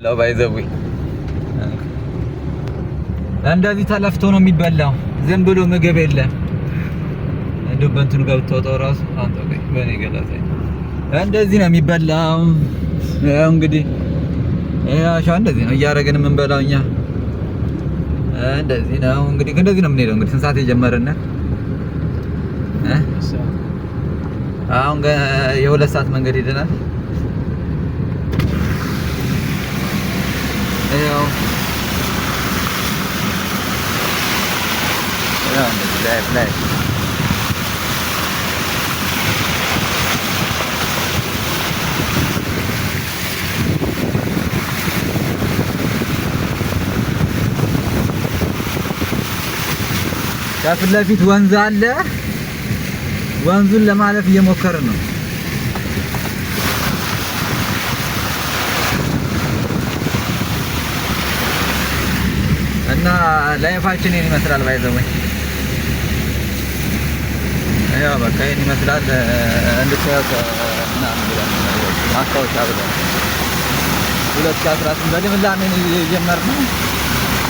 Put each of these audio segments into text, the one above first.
ባይዘው እንደዚህ ተለፍቶ ነው የሚበላው። ዝም ብሎ ምግብ የለም። እንደው በእንትኑ ጋር ብትወጣው ራሱ አንተ ቆይ በኔ ገላታ እንደዚህ ነው የሚበላው። ያው እንግዲህ ያሻ እንደዚህ ነው እያደረግን የምንበላው እኛ። እንደዚህ ነው እንግዲህ እንደዚህ ነው የምንሄደው። እንግዲህ ስንት ሰዓት የጀመርን አሁን የሁለት ሰዓት መንገድ ሄደናል። ያው ላይ ከፊት ለፊት ወንዝ አለ። ወንዙን ለማለፍ እየሞከርን ነው። እና ላይፋችን ይሄን ይመስላል። ባይዘው ያው በቃ ይሄን ይመስላል። እንድታዩት ምናምን ብለን ማስታወሻ ብለን 2018 በልምላሜ የጀመርነው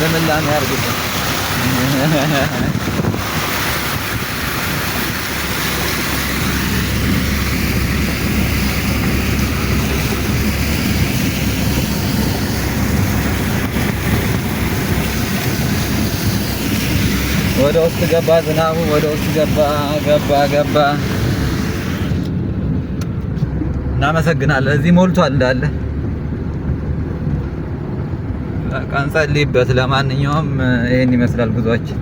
ልምላሜ ያርግልን። ወደ ውስጥ ገባ ዝናቡ፣ ወደ ውስጥ ገባ። እናመሰግናለን። እዚህ ሞልቷል እንዳለ። በቃ እንጸልይበት። ለማንኛውም ይሄን ይመስላል ጉዟችን።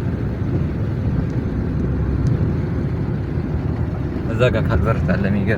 እዛ ጋር ካልበርት አለ የሚገርም